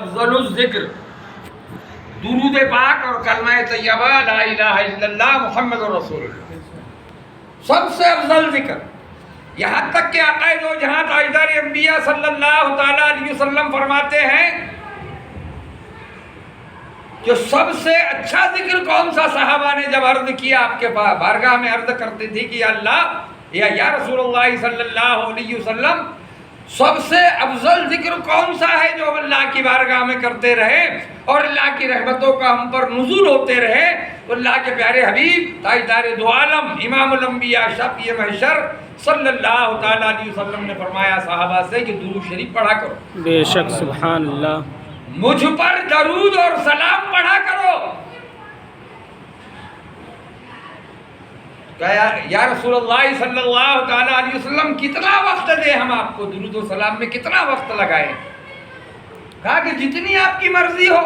افضل الذکر درود پاک اور کلمہ طیبہ لا الہ الا اللہ محمد رسول اللہ، سب سے افضل ذکر۔ یہاں تک کہ آقا دو جہاں تاجدار انبیاء صلی اللہ تعالیٰ علیہ وسلم فرماتے ہیں کہ سب سے اچھا ذکر کون سا؟ صحابہ نے جب عرض کیا آپ کے پاس بارگاہ میں عرض کرتے تھے کہ یا اللہ یا رسول اللہ صلی اللہ علیہ وسلم سب سے افضل ذکر کون سا ہے جو اللہ کی بارگاہ میں کرتے رہے اور اللہ کی رحمتوں کا ہم پر نزول ہوتے رہے؟ تو اللہ کے پیارے حبیب تاجدار دو عالم امام الانبیاء شفیع محشر صلی اللہ تعالیٰ علیہ وسلم نے فرمایا صحابہ سے کہ درود شریف پڑھا کرو، بے شک سبحان اللہ، مجھ پر درود اور سلام پڑھا کرو۔ کہا یا رسول اللہ صلی اللہ تعالیٰ علیہ وسلم کتنا وقت دیں ہم آپ کو، درود و سلام میں کتنا وقت لگائیں؟ کہا کہ جتنی آپ کی مرضی ہو۔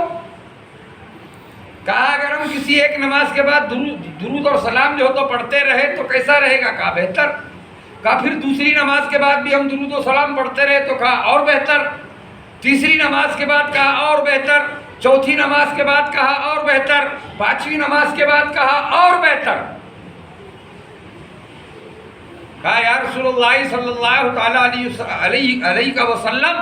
کہا اگر ہم کسی ایک نماز کے بعد درود اور سلام جو ہو تو پڑھتے رہے تو کیسا رہے گا؟ کہا بہتر۔ کہا پھر دوسری نماز کے بعد بھی ہم درود و سلام پڑھتے رہے تو کہا اور بہتر۔ تیسری نماز کے بعد کہا اور بہتر، چوتھی نماز کے بعد کہا اور بہتر، پانچویں نماز کے بعد کہا اور بہتر۔ کہا یا رسول اللہ صلی اللہ تعالیٰ علیہ وسلم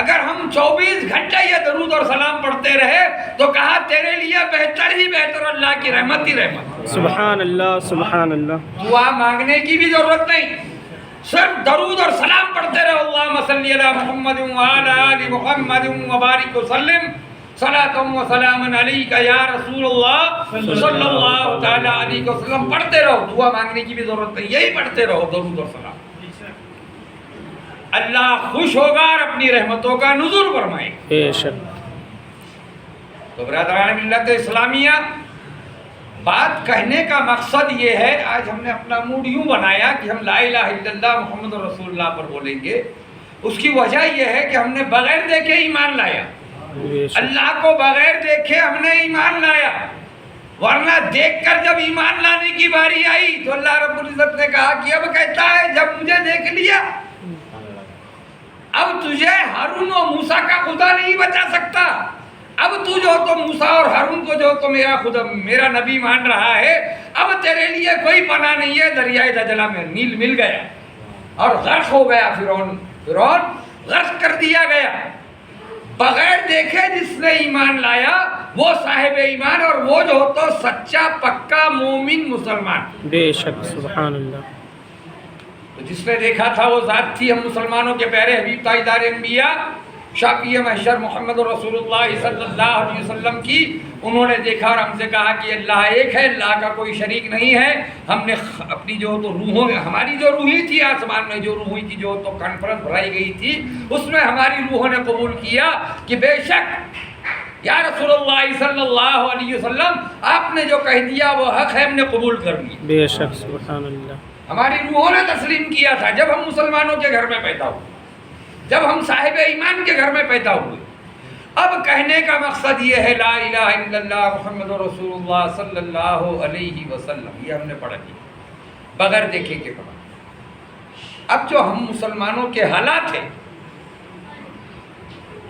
اگر ہم 24 گھنٹے یہ درود اور سلام پڑھتے رہے تو کہا تیرے لیے بہتر ہی بہتر، اللہ کی رحمت ہی رحمت۔ سبحان اللہ سبحان اللہ۔ دعا مانگنے کی بھی ضرورت نہیں، صرف درود اور سلام پڑھتے رہو، اللہم صلی علی محمد وعلی آل محمد وبارک وسلم صلاۃ و سلام علیک یا رسول اللہ صلی اللہ تعالیٰ علیہ وسلم پڑھتے رہو، دعا مانگنے کی بھی ضرورت نہیں، یہی پڑھتے رہو درود اور سلام۔ اللہ خوش ہوگا اور اپنی رحمتوں کا نزول فرمائے گا۔ بے شک۔ تو برادران ملت اسلامیہ، بات کہنے کا مقصد یہ ہے، آج ہم نے اپنا موڈ یوں بنایا کہ ہم لا الہ الا اللہ محمد رسول اللہ پر بولیں گے۔ اس کی وجہ یہ ہے کہ ہم نے بغیر دیکھے ایمان لایا، اللہ کو بغیر دیکھے ہم نے ایمان لایا، ورنہ دیکھ کر جب ایمان لانے کی باری آئی تو اللہ رب العزت نے کہا کہ اب کہتا ہے جب مجھے دیکھ لیا اب تجھے ہارون و موسیٰ کا خدا نہیں بچا سکتا، اب تو جو تو موسیٰ اور ہارون کو جو تو میرا خدا میرا نبی مان رہا ہے، اب تیرے لیے کوئی پناہ نہیں ہے۔ دریائے دجلہ میں نیل مل گیا اور غرق ہو گیا فرعون غرق کر دیا گیا۔ بغیر دیکھے جس نے ایمان لایا وہ صاحب ایمان، اور وہ جو تو سچا پکا مومن مسلمان۔ بے شک سبحان اللہ۔ تو جس نے دیکھا تھا وہ ذات تھی ہم مسلمانوں کے پیارے حبیب تاجدار انبیاء شفیع محشر محمد رسول اللہ صلی اللہ علیہ وسلم کی۔ انہوں نے دیکھا اور ہم سے کہا کہ اللہ ایک ہے، اللہ کا کوئی شریک نہیں ہے۔ ہم نے اپنی جو تو روحوں میں ہماری جو روحی تھی، آسمان میں جو روحی تھی، جو تو کانفرنس بھرائی گئی تھی، اس میں ہماری روحوں نے قبول کیا کہ بے شک یا رسول اللہ صلی اللہ علیہ وسلم آپ نے جو کہہ دیا وہ حق ہے، ہم نے قبول کر لیا۔ بے شک سبحان اللہ۔ ہماری روحوں نے تسلیم کیا تھا جب ہم مسلمانوں کے گھر میں پیدا ہوئے، جب ہم صاحب ایمان کے گھر میں پیدا ہوئے۔ اب کہنے کا مقصد یہ ہے لا الہ الا اللہ محمد رسول اللہ صلی اللہ علیہ وسلم، یہ ہم نے پڑھ لیا بغیر دیکھے کے پڑھا۔ اب جو ہم مسلمانوں کے حالات ہیں،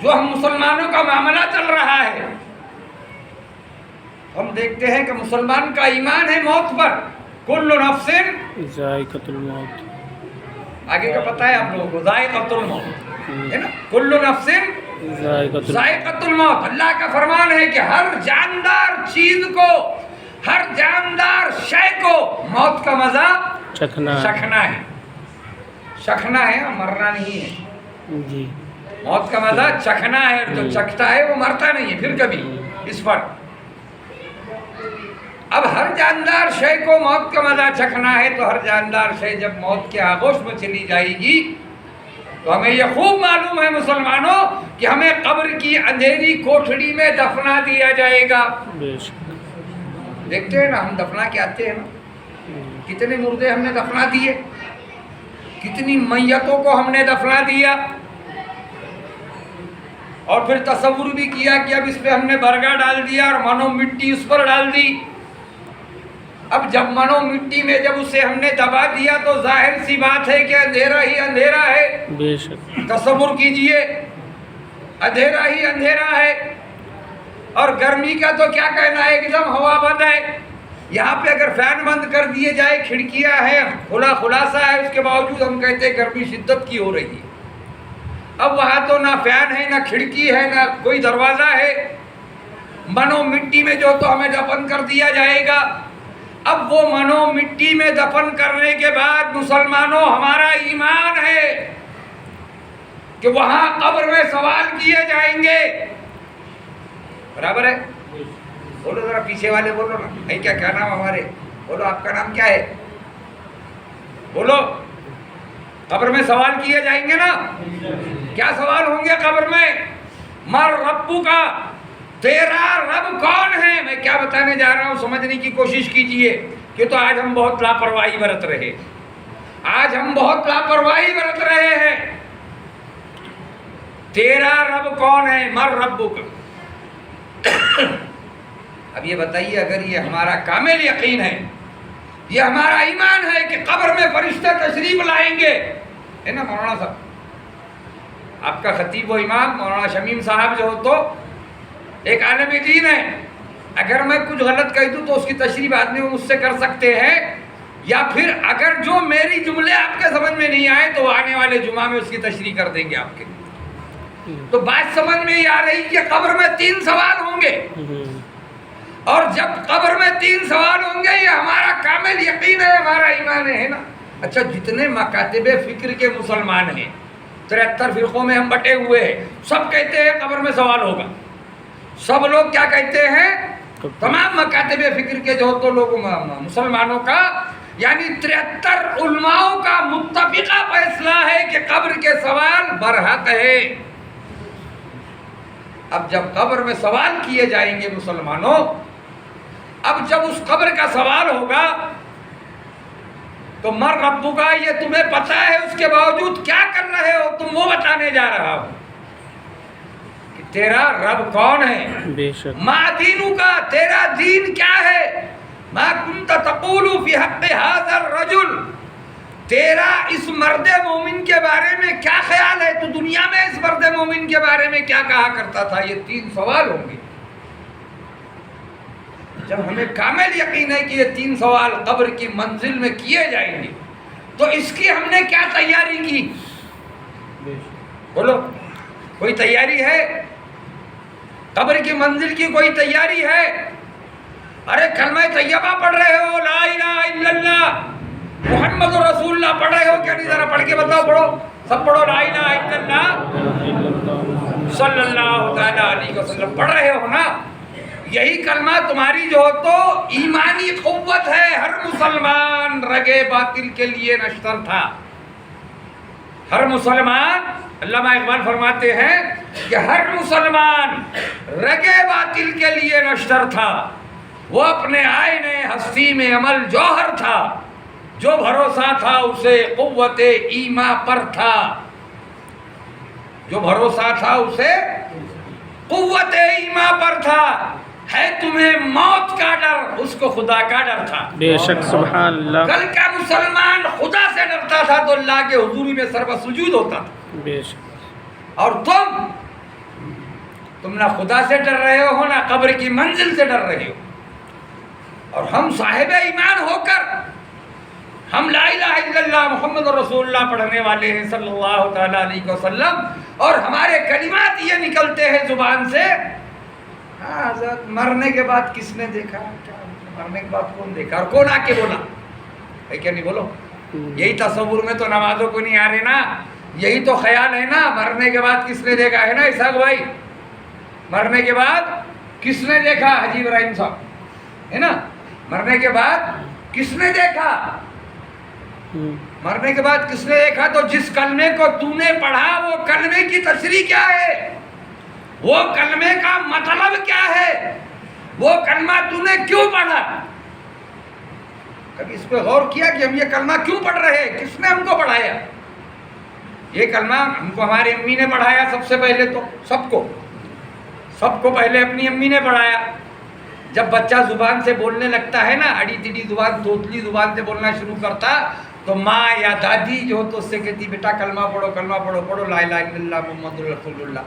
جو ہم مسلمانوں کا معاملہ چل رہا ہے، ہم دیکھتے ہیں کہ مسلمان کا ایمان ہے موت پر، کل نفس ذائقۃ الموت، آگے کا پتہ ہے آپ لوگوں کو، ذائقۃ الموت ہے نا، کل نفس ذائقۃ الموت۔ اللہ کا فرمان ہے کہ ہر جاندار چیز کو، ہر جاندار شے کو موت کا مزہ چکھنا ہے، چکھنا ہے، مرنا نہیں ہے۔ جی، موت کا مزہ چکھنا ہے، جو چکھتا ہے وہ مرتا نہیں ہے پھر کبھی، اس پر۔ اب ہر جاندار شے کو موت کا مزہ چکھنا ہے، تو ہر جاندار شے جب موت کے آغوش میں چلی جائے گی تو ہمیں یہ خوب معلوم ہے مسلمانوں کہ ہمیں قبر کی اندھیری کوٹھڑی میں دفنا دیا جائے گا۔ بے شک۔ دیکھتے ہیں نا ہم دفنا کے آتے ہیں نا، کتنے مردے ہم نے دفنا دیے، کتنی میتوں کو ہم نے دفنا دیا، اور پھر تصور بھی کیا کہ اب اس پہ ہم نے برگا ڈال دیا اور منو مٹی اس پر ڈال دی۔ اب جب منو مٹی میں جب اسے ہم نے دبا دیا تو ظاہر سی بات ہے کہ اندھیرا ہی اندھیرا ہے۔ بے شک۔ تصور کیجئے، اندھیرا ہی اندھیرا ہے۔ اور گرمی کا تو کیا کہنا ہے، ایک دم ہوا بند ہے. یہاں پہ اگر فین بند کر دیے جائے، کھڑکیاں ہیں، کھلا خلاصہ ہے، اس کے باوجود ہم کہتے ہیں گرمی شدت کی ہو رہی ہے. اب وہاں تو نہ فین ہے، نہ کھڑکی ہے، نہ کوئی دروازہ ہے. منو مٹی میں جو تو ہمیں دفن کر دیا جائے گا. اب وہ منو مٹی میں دفن کرنے کے بعد مسلمانوں ہمارا ایمان ہے کہ وہاں قبر میں سوال کیے جائیں گے. برابر ہے؟ بولو ذرا پیچھے والے بولو نا. بھائی کیا نام ہمارے؟ بولو آپ کا نام کیا ہے؟ بولو. قبر میں سوال کیے جائیں گے نا. کیا سوال ہوں گے قبر میں؟ مر ربو کا، تیرا رب کون ہے؟ میں کیا بتانے جا رہا ہوں سمجھنے کی کوشش کیجئے. کہ تو آج ہم بہت لاپرواہی برت رہے، آج ہم بہت لاپرواہی برت رہے ہیں. تیرا رب کون ہے؟ مر ربو کا. اب یہ بتائیے، اگر یہ ہمارا کامل یقین ہے، یہ ہمارا ایمان ہے کہ قبر میں فرشتے تشریف لائیں گے، ہے نا مولانا صاحب؟ آپ کا خطیب و امام مولانا شمیم صاحب جو ہو تو ایک عالم دین ہے. اگر میں کچھ غلط کہہ دوں تو اس کی تشریح بعد میں مجھ سے کر سکتے ہیں، یا پھر اگر جو میری جملے آپ کے سمجھ میں نہیں آئے تو آنے والے جمعہ میں اس کی تشریح کر دیں گے آپ کے. تو بات سمجھ میں ہی آ رہی کہ قبر میں 3 سوال ہوں گے، اور جب قبر میں 3 سوال ہوں گے، یہ ہمارا کامل یقین ہے، ہمارا ایمان ہے نا. اچھا، جتنے مکاتب فکر کے مسلمان ہیں، 73 فرقوں میں ہم بٹے ہوئے ہیں، سب کہتے ہیں قبر میں سوال ہوگا. سب لوگ کیا کہتے ہیں؟ تمام مکاتب فکر کے جو تو لوگ مسلمانوں کا، یعنی 73 علماؤں کا متفقہ فیصلہ ہے کہ قبر کے سوال برحق ہے. اب جب قبر میں سوال کیے جائیں گے مسلمانوں، اب جب اس قبر کا سوال ہوگا تو مر ربو کا، یہ تمہیں پتا ہے، اس کے باوجود کیا کر رہے ہو تم، وہ بتانے جا رہا ہوں کہ تیرا رب کون ہے. بے شک. ما دینو کا، تیرا دین کیا ہے. ما کنت تقول فی حق ھذا الرجل، تیرا اس مرد مومن کے بارے میں کیا خیال ہے، تو دنیا میں اس مرد مومن کے بارے میں کیا کہا کرتا تھا. یہ 3 سوال ہوں گے. جب ہمیں کامل یقین ہے کہ یہ 3 سوال قبر کی منزل میں کیے جائیں گے، تو اس کی ہم نے کیا تیاری کی؟ بولو، کوئی تیاری ہے؟ قبر کی منزل کی کوئی تیاری ہے؟ ارے کلمہ طیبہ پڑھ رہے ہو، لا الہ الا اللہ محمد رسول اللہ پڑھ رہے ہو کیا نہیں؟ ذرا پڑھ کے بتاؤ. پڑھو، سب پڑھو، لا الہ الا اللہ صلی اللہ تعالیٰ علیہ وسلم پڑھ رہے ہو نا. یہی کلمہ تمہاری جو تو ایمانی قوت ہے. ہر مسلمان رگے باطل کے لیے نشتر تھا. ہر مسلمان، علامہ اقبال فرماتے ہیں کہ ہر مسلمان رگے باطل کے لیے نشتر تھا. وہ اپنے آئینے ہستی میں عمل جوہر تھا. جو بھروسہ تھا اسے قوت ایمان پر تھا. جو بھروسہ تھا اسے قوت ایمان پر تھا. ہے تمہیں موت کا ڈر، اس کو خدا کا ڈر تھا. بے شک. سبحان اللہ. کل کا مسلمان خدا سے ڈرتا تھا تو اللہ کے حضوری میں سر بسجود ہوتا تھا. بے شک. اور تم نہ خدا سے ڈر رہے ہو، نہ قبر کی منزل سے ڈر رہے ہو. اور ہم صاحب ایمان ہو کر ہم لا الہ الا اللہ محمد رسول اللہ پڑھنے والے ہیں صلی اللہ تعالیٰ علیہ وسلم، اور ہمارے کلمات یہ نکلتے ہیں زبان سے، ہاں حضرت مرنے کے بعد کس نے دیکھا، مرنے کے بعد کون دیکھا، اور کون آ کے بولا ہے کیا نہیں؟ بولو. یہی تصور میں تو نمازوں کو نہیں آ رہے نا. یہی تو خیال ہے نا، مرنے کے بعد کس نے دیکھا، ہے نا اسحاق بھائی؟ مرنے کے بعد کس نے دیکھا؟ حجی ابراہیم صاحب، ہے نا؟ مرنے کے بعد کس نے دیکھا؟ مرنے کے بعد کس نے دیکھا؟ تو جس کلمے کو تو نے پڑھا وہ کلمے کی تشریح کیا ہے، وہ کلمے کا مطلب کیا ہے، وہ کلمہ تو نے کیوں پڑھا؟ کبھی اس پہ غور کیا کہ ہم یہ کلمہ کیوں پڑھ رہے ہیں؟ کس نے ہم کو پڑھایا؟ یہ کلمہ ہم کو ہماری امی نے پڑھایا سب سے پہلے. تو سب کو پہلے اپنی امی نے پڑھایا. جب بچہ زبان سے بولنے لگتا ہے نا، اڑی تیڑی زبان، توتلی زبان سے بولنا شروع کرتا، تو ماں یا دادی جو تو اس سے کہتی بیٹا کلمہ پڑھو، کلمہ پڑھو، پڑھو لا الہ الا اللہ محمد رسول اللہ.